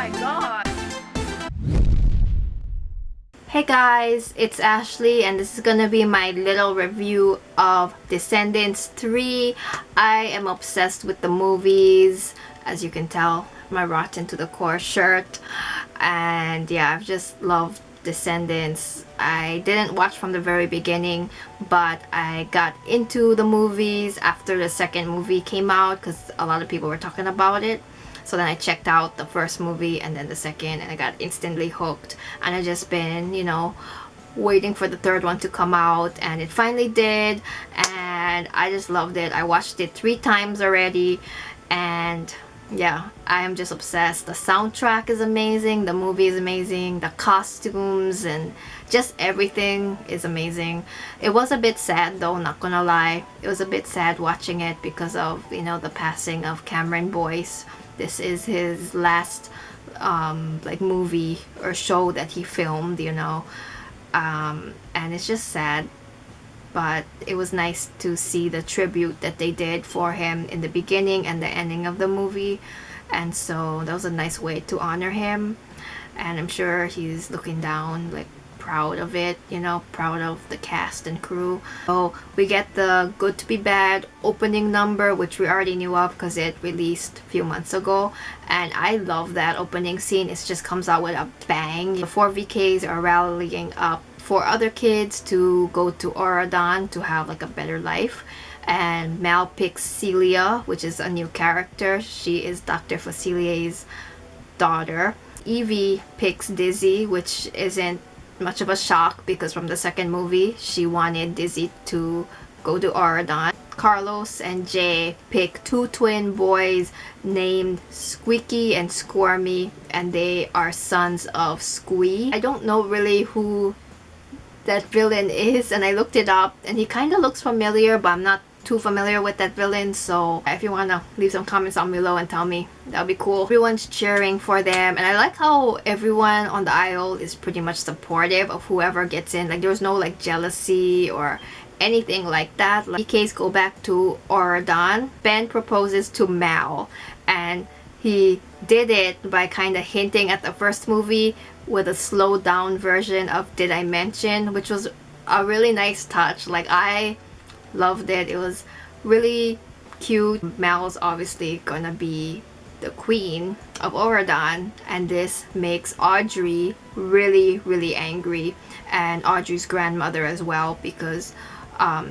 my god. Hey guys, it's Ashley and this is gonna be my little review of Descendants 3. I am obsessed with the movies, as you can tell, my rotten to the core shirt. And yeah, I've just loved Descendants. I didn't watch from the very beginning, but I got into the movies after the second movie came out because a lot of people were talking about it. So then I checked out the first movie and then the second, and I got instantly hooked. And I've just been, waiting for the third one to come out, and it finally did. And I just loved it. I watched it 3 times already, and yeah, I am just obsessed. The soundtrack is amazing, the movie is amazing, the costumes and just everything is amazing. It was a bit sad though, not gonna lie. It was a bit sad watching it because of, the passing of Cameron Boyce. This is his last movie or show that he filmed, and it's just sad. But it was nice to see the tribute that they did for him in the beginning and the ending of the movie, and so that was a nice way to honor him. And I'm sure he's looking down, proud of it, proud of the cast and crew. So we get the Good to Be Bad opening number, which we already knew of because it released a few months ago, and I love that opening scene. It just comes out with a bang. The 4 VKs are rallying up for other kids to go to Oregon to have a better life, and Mal picks Celia, which is a new character. She is Dr. Facilier's daughter. Evie picks Dizzy, which isn't much of a shock because from the second movie she wanted Dizzy to go to Oregon. Carlos and Jay pick 2 twin boys named Squeaky and Squirmy, and they are sons of Squee. I don't know really who that villain is, and I looked it up and he kind of looks familiar, but I'm not too familiar with that villain. So if you want to leave some comments down below and tell me, that'll be cool. Everyone's cheering for them, and I like how everyone on the aisle is pretty much supportive of whoever gets in. There's no jealousy or anything like that. VKs go back to Oregon. Ben proposes to Mal, and he did it by kind of hinting at the first movie with a slowed down version of Did I Mention, which was a really nice touch. I loved it. It was really cute. Mal's obviously gonna be the queen of Oregon, and this makes Audrey really, really angry, and Audrey's grandmother as well, because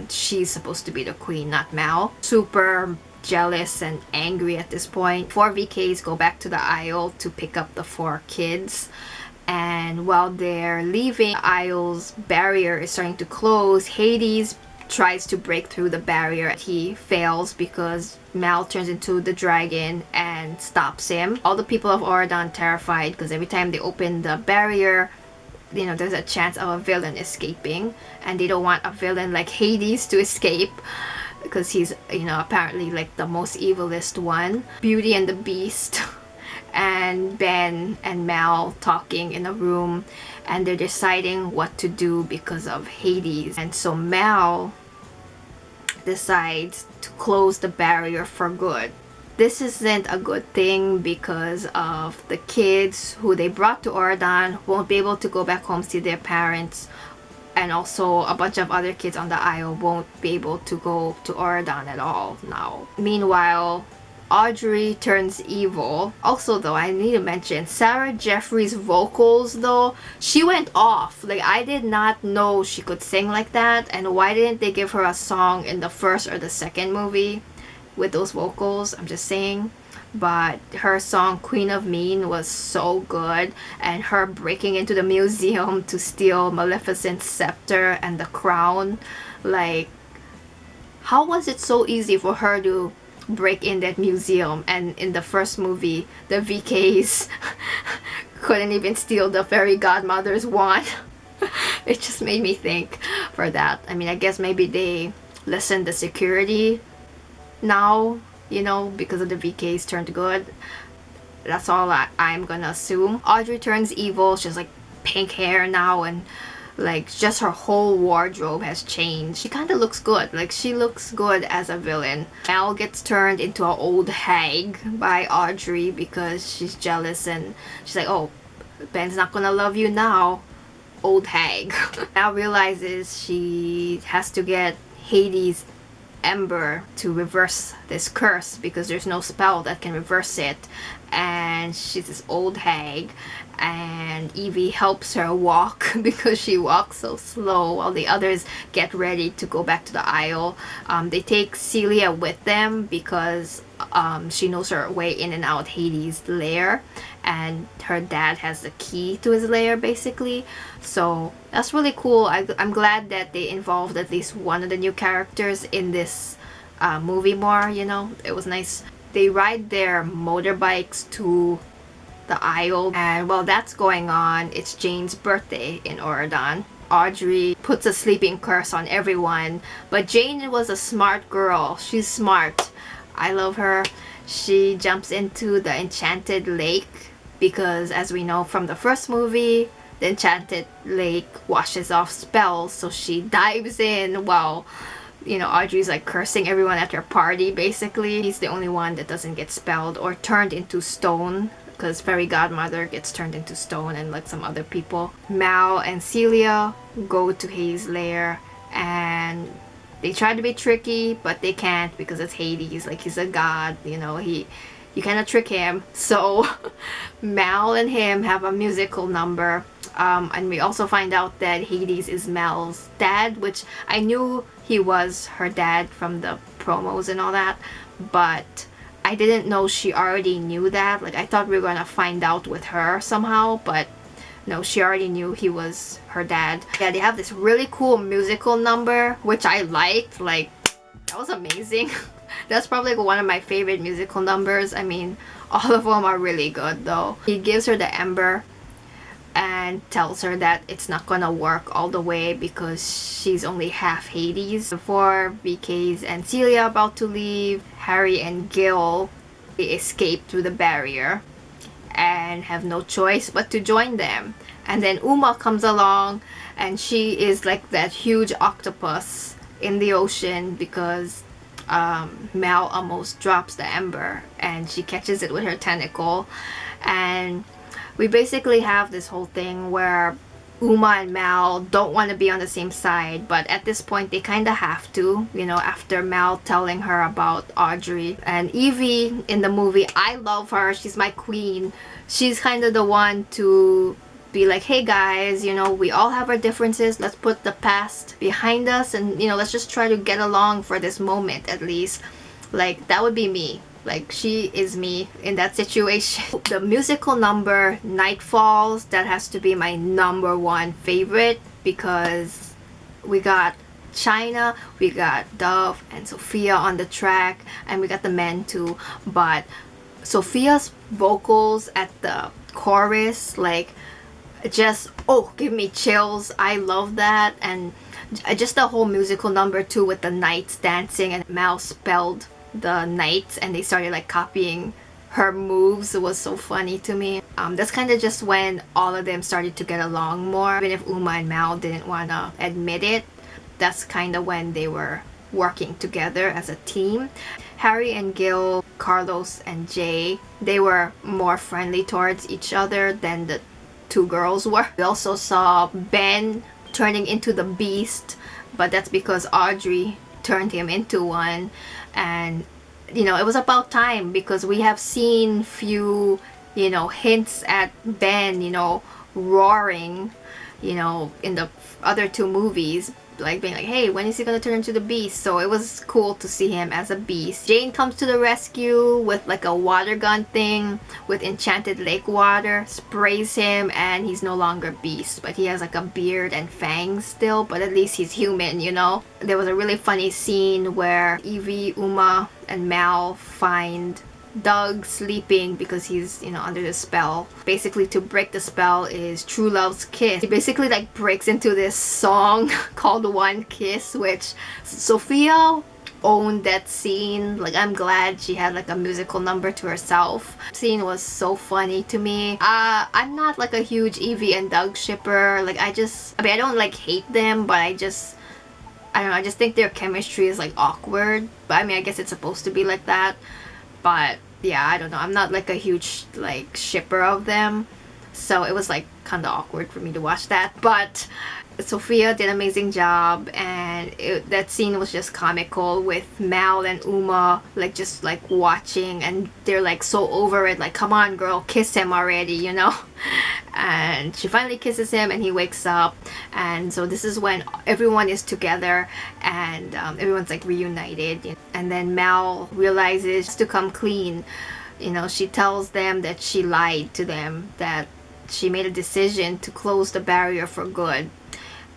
she's supposed to be the queen, not Mal. Super jealous and angry at this point. 4 VKs go back to the aisle to pick up the 4 kids, and while they're leaving, the aisle's barrier is starting to close. Hades tries to break through the barrier. He fails because Mal turns into the dragon and stops him. All the people of Oregon terrified because every time they open the barrier, there's a chance of a villain escaping, and they don't want a villain like Hades to escape because he's apparently the most evilest one. Beauty and the Beast and Ben and Mal talking in a room, and they're deciding what to do because of Hades. And so Mal decides to close the barrier for good. This isn't a good thing because of the kids who they brought to Oregon won't be able to go back home see their parents, and also a bunch of other kids on the aisle won't be able to go to Oregon at all now. Meanwhile, Audrey turns evil. Also though, I need to mention Sarah Jeffrey's vocals though. She went off. I did not know she could sing like that, and why didn't they give her a song in the first or the second movie with those vocals? I'm just saying. But her song Queen of Mean was so good, and her breaking into the museum to steal Maleficent's scepter and the crown, how was it so easy for her to break in that museum? And in the first movie, the VKs couldn't even steal the fairy godmother's wand. It just made me think for that. I guess maybe they lessened the security now, because of the VKs turned good. That's all I'm gonna assume. Audrey turns evil. She's pink hair now, and Like, just her whole wardrobe has changed. She kind of looks good. Like, she looks good as a villain. Mal gets turned into an old hag by Audrey because she's jealous, and she's like, oh, Ben's not gonna love you now, old hag. Mal realizes she has to get Hades' ember to reverse this curse because there's no spell that can reverse it, and she's this old hag, and Evie helps her walk because she walks so slow while the others get ready to go back to the Isle. They take Celia with them because she knows her way in and out Hades' lair, and her dad has the key to his lair basically. So that's really cool. I'm glad that they involved at least one of the new characters in this movie more, you know. It was nice. They ride their motorbikes to the Isle, and while that's going on, it's Jane's birthday in Oregon. Audrey puts a sleeping curse on everyone, but Jane was a smart girl. She's smart. I love her. She jumps into the enchanted lake because, as we know from the first movie, the enchanted lake washes off spells, so she dives in while, you know, Audrey's like cursing everyone at her party basically. He's the only one that doesn't get spelled or turned into stone, because Fairy Godmother gets turned into stone and like some other people. Mal and Celia go to Hades' lair, and they try to be tricky, but they can't because it's Hades. Like, he's a god, you know, you cannot trick him. So Mal and him have a musical number, and we also find out that Hades is Mal's dad, which I knew he was her dad from the promos and all that, but I didn't know she already knew that. Like, I thought we were gonna find out with her somehow, but no, she already knew he was her dad. Yeah, they have this really cool musical number, which I liked. Like, that was amazing. That's probably like one of my favorite musical numbers. I mean, all of them are really good though. He gives her the ember and tells her that it's not gonna work all the way because she's only half Hades. Before VKs and Celia are about to leave, Harry and Gil, they escape through the barrier and have no choice but to join them. And then Uma comes along, and she is like that huge octopus in the ocean because Mal almost drops the ember and she catches it with her tentacle. And we basically have this whole thing where Uma and Mal don't want to be on the same side, but at this point they kind of have to, you know, after Mal telling her about Audrey. And Evie in the movie, I love her. She's my queen. She's kind of the one to be like, hey guys, you know, we all have our differences. Let's put the past behind us and, you know, let's just try to get along for this moment at least. Like, that would be me. Like, she is me in that situation. The musical number, Night Falls, that has to be my #1 favorite because we got China, we got Dove and Sophia on the track, and we got the men too. But Sophia's vocals at the chorus, like, just, oh, give me chills. I love that. And just the whole musical number too, with the knights dancing, and Mal spelled the knights and they started like copying her moves. It was so funny to me. That's kind of just when all of them started to get along more. Even if Uma and Mal didn't want to admit it, that's kind of when they were working together as a team. Harry and Gil, Carlos and Jay, they were more friendly towards each other than the two girls were. We also saw Ben turning into the beast, but that's because Audrey turned him into one. And, you know, it was about time because we have seen few, you know, hints at Ben, you know, roaring, you know, in the other two movies, like being like, hey, when is he gonna turn into the beast? So it was cool to see him as a beast. Jane comes to the rescue with like a water gun thing with enchanted lake water, sprays him, and he's no longer beast, but he has like a beard and fangs still, but at least he's human, you know. There was a really funny scene where Evie, Uma and Mal find Doug sleeping because he's, you know, under the spell. Basically, to break the spell is True Love's Kiss. He basically like breaks into this song called One Kiss, which Sophia owned that scene. Like, I'm glad she had like a musical number to herself. Scene was so funny to me. I'm not like a huge Evie and Doug shipper. Like, I mean, I don't like hate them, but I don't know, I just think their chemistry is like awkward. But I mean, I guess it's supposed to be like that. But yeah, I don't know, I'm not like a huge like shipper of them, so it was like kind of awkward for me to watch that. But Sophia did an amazing job, and that scene was just comical with Mal and Uma like just like watching, and they're like so over it, like, come on girl, kiss him already, you know. And she finally kisses him and he wakes up, and so this is when everyone is together and everyone's like reunited, you know? And then Mal realizes to come clean, you know. She tells them that she lied to them, that she made a decision to close the barrier for good.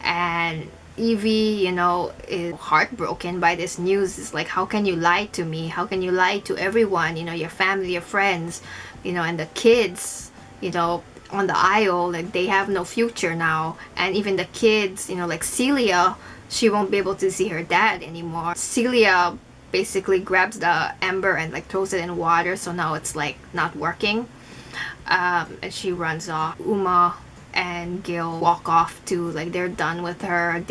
And Evie, you know, is heartbroken by this news. It's like, how can you lie to me? How can you lie to everyone? You know, your family, your friends, you know, and the kids, you know, on the aisle, like, they have no future now. And even the kids, you know, like Celia, she won't be able to see her dad anymore. Celia basically grabs the ember and like throws it in water, so now it's like not working. And she runs off. Uma and Gil walk off too, like they're done with her.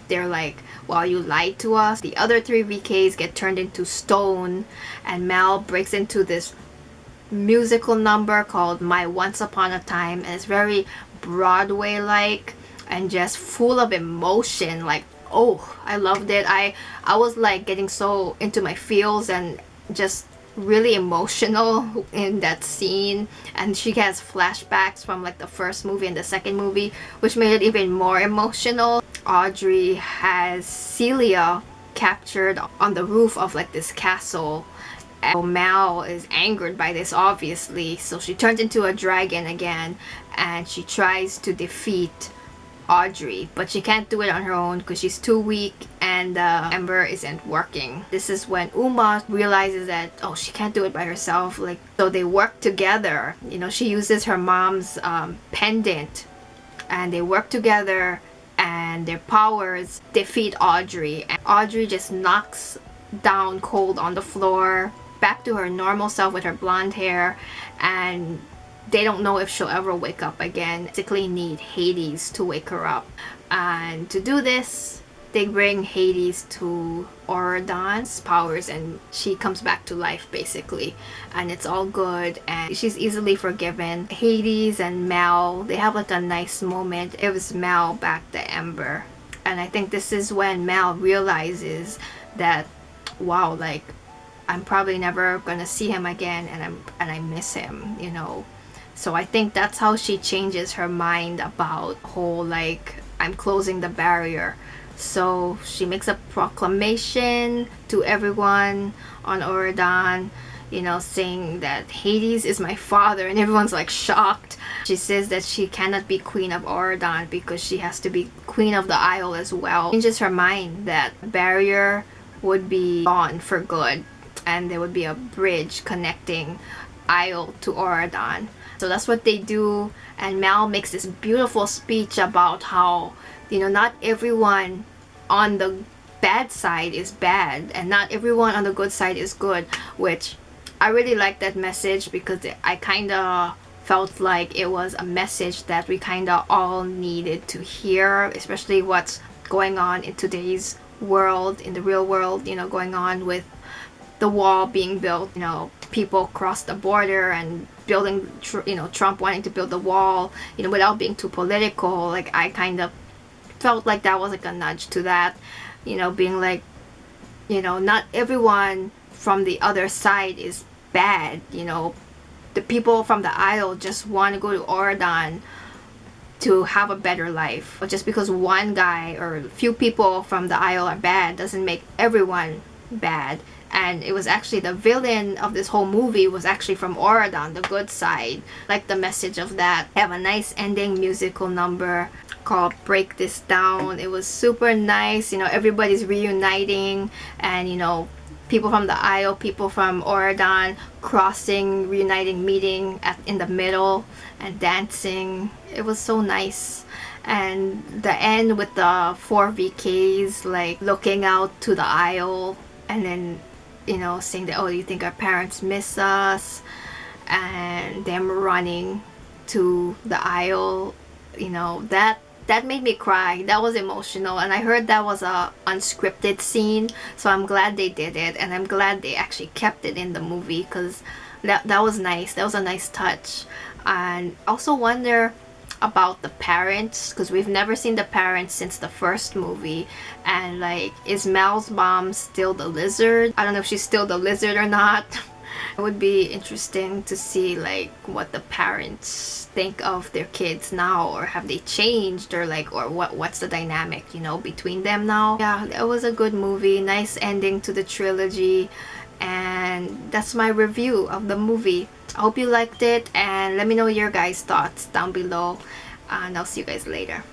They're like, well, you lied to us. The other 3 VKs get turned into stone, and Mal breaks into this musical number called My Once Upon a Time, and it's very Broadway like and just full of emotion. Like, oh, I loved it. I was like getting so into my feels and just really emotional in that scene. And she has flashbacks from like the first movie and the second movie, which made it even more emotional. Audrey has Celia captured on the roof of like this castle, and Mal is angered by this, obviously, so she turns into a dragon again and she tries to defeat Audrey, but she can't do it on her own because she's too weak and the ember isn't working. This is when Uma realizes that, oh, she can't do it by herself. Like, so they work together. You know, she uses her mom's pendant, and they work together, and their powers defeat Audrey. And Audrey just knocks down cold on the floor, back to her normal self with her blonde hair, and they don't know if she'll ever wake up again. Basically need Hades to wake her up. And to do this, they bring Hades to Auradon's powers, and she comes back to life basically. And it's all good, and she's easily forgiven. Hades and Mal, they have like a nice moment. It was Mal back the ember. And I think this is when Mal realizes that, wow, like, I'm probably never gonna see him again, and I miss him, you know. So I think that's how she changes her mind about whole, like, I'm closing the barrier. So she makes a proclamation to everyone on Auradon, you know, saying that Hades is my father, and everyone's like shocked. She says that she cannot be queen of Auradon because she has to be queen of the Isle as well. Changes her mind that the barrier would be gone for good, and there would be a bridge connecting Isle to Auradon. So that's what they do, and Mal makes this beautiful speech about how, you know, not everyone on the bad side is bad, and not everyone on the good side is good, which I really like that message, because I kind of felt like it was a message that we kind of all needed to hear, especially what's going on in today's world, in the real world, you know, going on with the wall being built, you know, people cross the border and building, you know, Trump wanting to build the wall, you know, without being too political. Like, I kind of felt like that was like a nudge to that, you know, being like, you know, not everyone from the other side is bad, you know. The people from the Isle just want to go to Auradon to have a better life. But just because one guy or a few people from the Isle are bad doesn't make everyone bad. And it was actually the villain of this whole movie was actually from Auradon, the good side. Like the message of that. I have a nice ending musical number called Break This Down. It was super nice, you know, everybody's reuniting, and, you know, people from the Isle, people from Auradon crossing, reuniting, meeting in the middle and dancing. It was so nice. And the end with the 4 VKs like looking out to the Isle, and then, you know, saying that, oh, you think our parents miss us, and them running to the aisle, you know, that made me cry. That was emotional, and I heard that was a unscripted scene, so I'm glad they did it, and I'm glad they actually kept it in the movie, because that was nice. That was a nice touch. And also wonder about the parents, because we've never seen the parents since the first movie. And like, is Mel's mom still the lizard? I don't know if she's still the lizard or not. It would be interesting to see like what the parents think of their kids now, or have they changed, or like, or what's the dynamic, you know, between them now. Yeah, that was a good movie, nice ending to the trilogy, and that's my review of the movie. I hope you liked it, and let me know your guys' thoughts down below, and I'll see you guys later.